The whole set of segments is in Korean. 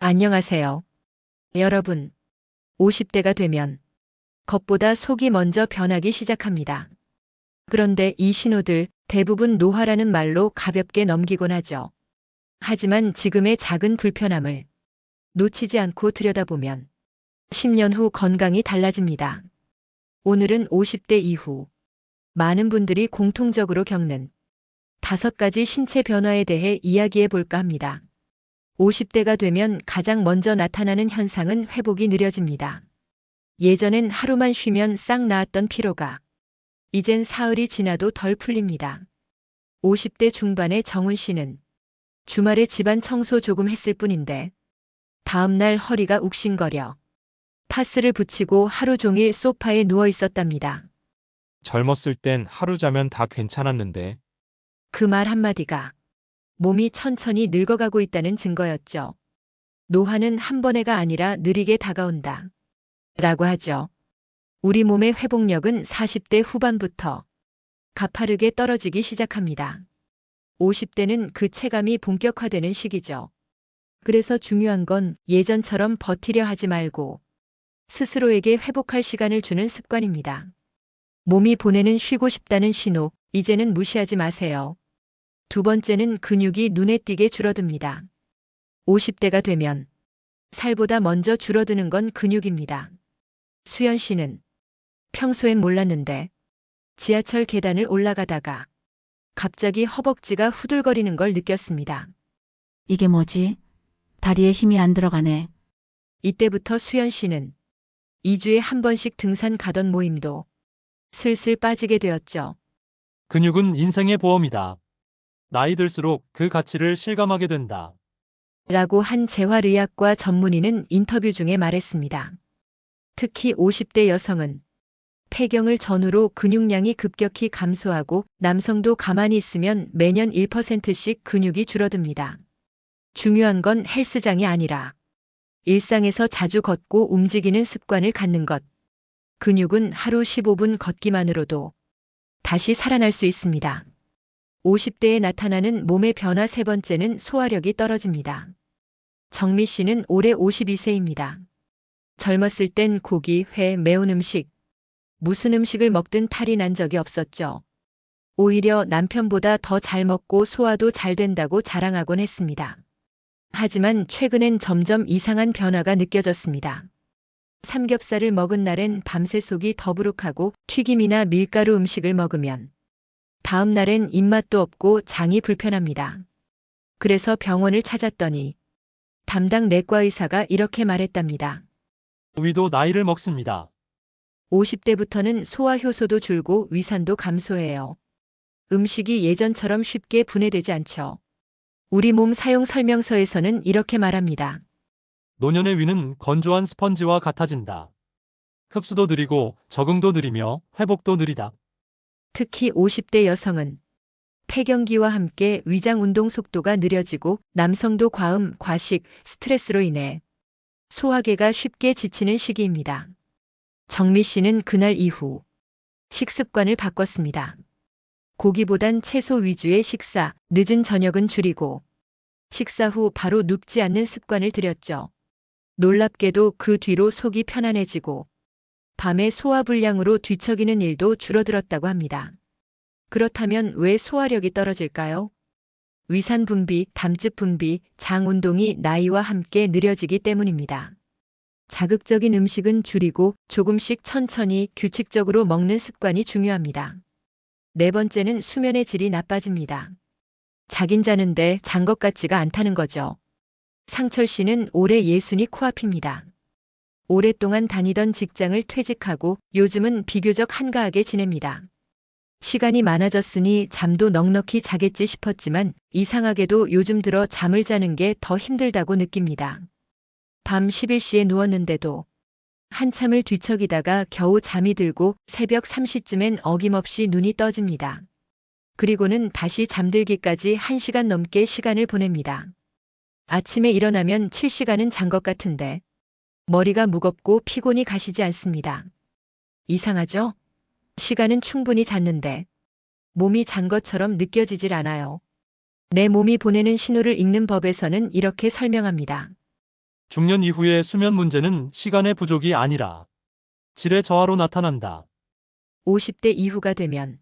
안녕하세요. 여러분, 50대가 되면 겉보다 속이 먼저 변하기 시작합니다. 그런데 이 신호들 대부분 노화라는 말로 가볍게 넘기곤 하죠. 하지만 지금의 작은 불편함을 놓치지 않고 들여다보면 10년 후 건강이 달라집니다. 오늘은 50대 이후 많은 분들이 공통적으로 겪는 5가지 신체 변화에 대해 이야기해 볼까 합니다. 50대가 되면 가장 먼저 나타나는 현상은 회복이 느려집니다. 예전엔 하루만 쉬면 싹 나았던 피로가 이젠 사흘이 지나도 덜 풀립니다. 50대 중반의 정훈 씨는 주말에 집안 청소 조금 했을 뿐인데 다음날 허리가 욱신거려 파스를 붙이고 하루 종일 소파에 누워 있었답니다. 젊었을 땐 하루 자면 다 괜찮았는데 그 말 한마디가 몸이 천천히 늙어가고 있다는 증거였죠. 노화는 한 번에가 아니라 느리게 다가온다. 라고 하죠. 우리 몸의 회복력은 40대 후반부터 가파르게 떨어지기 시작합니다. 50대는 그 체감이 본격화되는 시기죠. 그래서 중요한 건 예전처럼 버티려 하지 말고 스스로에게 회복할 시간을 주는 습관입니다. 몸이 보내는 쉬고 싶다는 신호, 이제는 무시하지 마세요. 두 번째는 근육이 눈에 띄게 줄어듭니다. 50대가 되면 살보다 먼저 줄어드는 건 근육입니다. 수연 씨는 평소엔 몰랐는데 지하철 계단을 올라가다가 갑자기 허벅지가 후들거리는 걸 느꼈습니다. 이게 뭐지? 다리에 힘이 안 들어가네. 이때부터 수연 씨는 2주에 한 번씩 등산 가던 모임도 슬슬 빠지게 되었죠. 근육은 인생의 보험이다. 나이 들수록 그 가치를 실감하게 된다. 라고 한 재활의학과 전문의는 인터뷰 중에 말했습니다. 특히 50대 여성은 폐경을 전후로 근육량이 급격히 감소하고 남성도 가만히 있으면 매년 1%씩 근육이 줄어듭니다. 중요한 건 헬스장이 아니라 일상에서 자주 걷고 움직이는 습관을 갖는 것. 근육은 하루 15분 걷기만으로도 다시 살아날 수 있습니다. 50대에 나타나는 몸의 변화 세 번째는 소화력이 떨어집니다. 정미 씨는 올해 52세입니다. 젊었을 땐 고기, 회, 매운 음식, 무슨 음식을 먹든 탈이 난 적이 없었죠. 오히려 남편보다 더 잘 먹고 소화도 잘 된다고 자랑하곤 했습니다. 하지만 최근엔 점점 이상한 변화가 느껴졌습니다. 삼겹살을 먹은 날엔 밤새 속이 더부룩하고 튀김이나 밀가루 음식을 먹으면 다음 날엔 입맛도 없고 장이 불편합니다. 그래서 병원을 찾았더니 담당 내과 의사가 이렇게 말했답니다. 위도 나이를 먹습니다. 50대부터는 소화 효소도 줄고 위산도 감소해요. 음식이 예전처럼 쉽게 분해되지 않죠. 우리 몸 사용 설명서에서는 이렇게 말합니다. 노년의 위는 건조한 스펀지와 같아진다. 흡수도 느리고 적응도 느리며 회복도 느리다. 특히 50대 여성은 폐경기와 함께 위장 운동 속도가 느려지고 남성도 과음, 과식, 스트레스로 인해 소화계가 쉽게 지치는 시기입니다. 정미 씨는 그날 이후 식습관을 바꿨습니다. 고기보단 채소 위주의 식사, 늦은 저녁은 줄이고 식사 후 바로 눕지 않는 습관을 들였죠. 놀랍게도 그 뒤로 속이 편안해지고 밤에 소화불량으로 뒤척이는 일도 줄어들었다고 합니다. 그렇다면 왜 소화력이 떨어질까요? 위산 분비, 담즙 분비, 장 운동이 나이와 함께 느려지기 때문입니다. 자극적인 음식은 줄이고 조금씩 천천히 규칙적으로 먹는 습관이 중요합니다. 네 번째는 수면의 질이 나빠집니다. 자긴 자는데 잔 것 같지가 않다는 거죠. 상철 씨는 올해 60이 코앞입니다. 오랫동안 다니던 직장을 퇴직하고 요즘은 비교적 한가하게 지냅니다. 시간이 많아졌으니 잠도 넉넉히 자겠지 싶었지만 이상하게도 요즘 들어 잠을 자는 게 더 힘들다고 느낍니다. 밤 11시에 누웠는데도 한참을 뒤척이다가 겨우 잠이 들고 새벽 3시쯤엔 어김없이 눈이 떠집니다. 그리고는 다시 잠들기까지 1시간 넘게 시간을 보냅니다. 아침에 일어나면 7시간은 잔 것 같은데 머리가 무겁고 피곤이 가시지 않습니다. 이상하죠? 시간은 충분히 잤는데 몸이 잔 것처럼 느껴지질 않아요. 내 몸이 보내는 신호를 읽는 법에서는 이렇게 설명합니다. 중년 이후의 수면 문제는 시간의 부족이 아니라 질의 저하로 나타난다. 50대 이후가 되면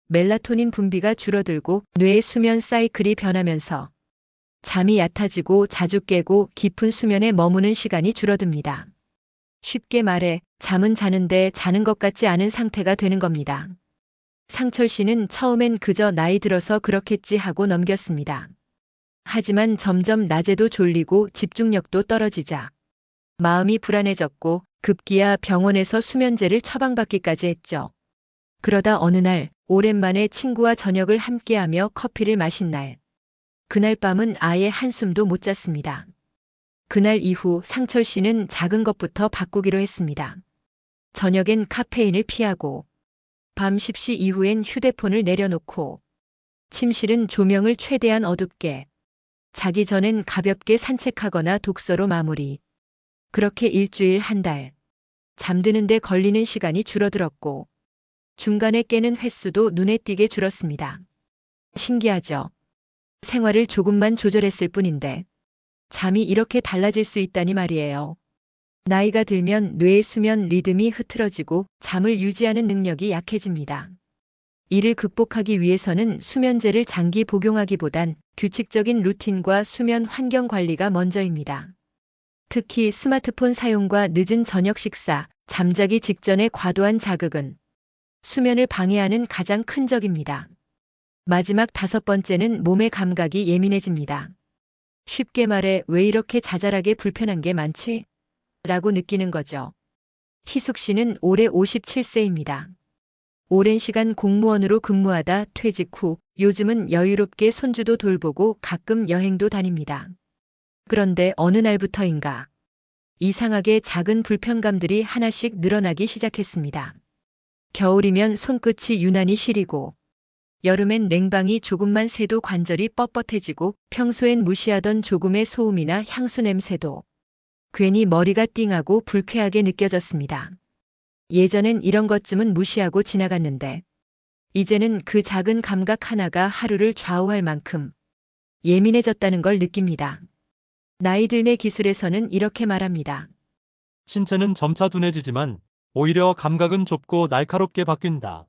멜라토닌 분비가 줄어들고 뇌의 수면 사이클이 변하면서 잠이 얕아지고 자주 깨고 깊은 수면에 머무는 시간이 줄어듭니다. 쉽게 말해 잠은 자는데 자는 것 같지 않은 상태가 되는 겁니다. 상철 씨는 처음엔 그저 나이 들어서 그렇겠지 하고 넘겼습니다. 하지만 점점 낮에도 졸리고 집중력도 떨어지자 마음이 불안해졌고 급기야 병원에서 수면제를 처방받기까지 했죠. 그러다 어느 날 오랜만에 친구와 저녁을 함께하며 커피를 마신 날. 그날 밤은 아예 한숨도 못 잤습니다. 그날 이후 상철 씨는 작은 것부터 바꾸기로 했습니다. 저녁엔 카페인을 피하고 밤 10시 이후엔 휴대폰을 내려놓고 침실은 조명을 최대한 어둡게 자기 전엔 가볍게 산책하거나 독서로 마무리. 그렇게 일주일 한 달. 잠드는데 걸리는 시간이 줄어들었고 중간에 깨는 횟수도 눈에 띄게 줄었습니다. 신기하죠? 생활을 조금만 조절했을 뿐인데 잠이 이렇게 달라질 수 있다니 말이에요. 나이가 들면 뇌의 수면 리듬이 흐트러지고 잠을 유지하는 능력이 약해집니다. 이를 극복하기 위해서는 수면제를 장기 복용하기보단 규칙적인 루틴과 수면 환경 관리가 먼저입니다. 특히 스마트폰 사용과 늦은 저녁 식사, 잠자기 직전의 과도한 자극은 수면을 방해하는 가장 큰 적입니다. 마지막 5번째는 몸의 감각이 예민해집니다. 쉽게 말해 왜 이렇게 자잘하게 불편한 게 많지? 라고 느끼는 거죠. 희숙 씨는 올해 57세입니다. 오랜 시간 공무원으로 근무하다 퇴직 후 요즘은 여유롭게 손주도 돌보고 가끔 여행도 다닙니다. 그런데 어느 날부터인가 이상하게 작은 불편감들이 하나씩 늘어나기 시작했습니다. 겨울이면 손끝이 유난히 시리고 여름엔 냉방이 조금만 새도 관절이 뻣뻣해지고 평소엔 무시하던 조금의 소음이나 향수 냄새도 괜히 머리가 띵하고 불쾌하게 느껴졌습니다. 예전엔 이런 것쯤은 무시하고 지나갔는데 이제는 그 작은 감각 하나가 하루를 좌우할 만큼 예민해졌다는 걸 느낍니다. 나이 들네 기술에서는 이렇게 말합니다. 신체는 점차 둔해지지만 오히려 감각은 좁고 날카롭게 바뀐다.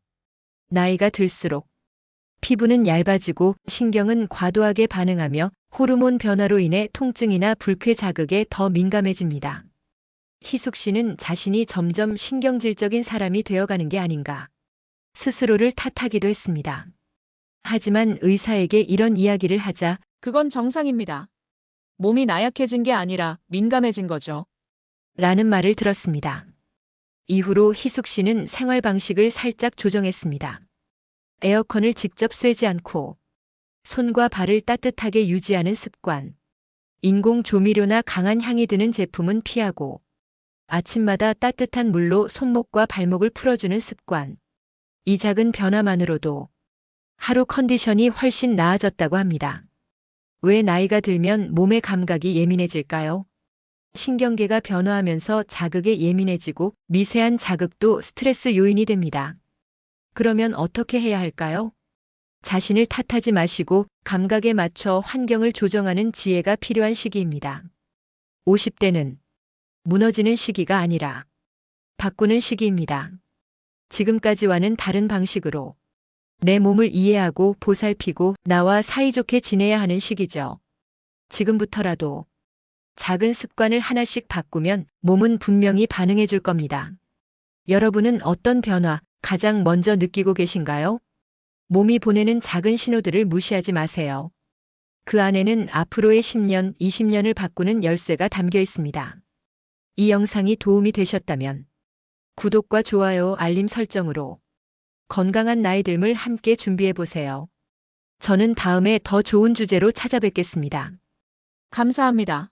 나이가 들수록 피부는 얇아지고 신경은 과도하게 반응하며 호르몬 변화로 인해 통증이나 불쾌 자극에 더 민감해집니다. 희숙 씨는 자신이 점점 신경질적인 사람이 되어가는 게 아닌가 스스로를 탓하기도 했습니다. 하지만 의사에게 이런 이야기를 하자 그건 정상입니다. 몸이 나약해진 게 아니라 민감해진 거죠. 라는 말을 들었습니다. 이후로 희숙 씨는 생활 방식을 살짝 조정했습니다. 에어컨을 직접 쐬지 않고 손과 발을 따뜻하게 유지하는 습관, 인공 조미료나 강한 향이 드는 제품은 피하고 아침마다 따뜻한 물로 손목과 발목을 풀어주는 습관. 이 작은 변화만으로도 하루 컨디션이 훨씬 나아졌다고 합니다. 왜 나이가 들면 몸의 감각이 예민해질까요? 신경계가 변화하면서 자극에 예민해지고 미세한 자극도 스트레스 요인이 됩니다. 그러면 어떻게 해야 할까요? 자신을 탓하지 마시고 감각에 맞춰 환경을 조정하는 지혜가 필요한 시기입니다. 50대는 무너지는 시기가 아니라 바꾸는 시기입니다. 지금까지와는 다른 방식으로 내 몸을 이해하고 보살피고 나와 사이좋게 지내야 하는 시기죠. 지금부터라도 작은 습관을 하나씩 바꾸면 몸은 분명히 반응해 줄 겁니다. 여러분은 어떤 변화 가장 먼저 느끼고 계신가요? 몸이 보내는 작은 신호들을 무시하지 마세요. 그 안에는 앞으로의 10년, 20년을 바꾸는 열쇠가 담겨 있습니다. 이 영상이 도움이 되셨다면 구독과 좋아요, 알림 설정으로 건강한 나이 듦을 함께 준비해 보세요. 저는 다음에 더 좋은 주제로 찾아뵙겠습니다. 감사합니다.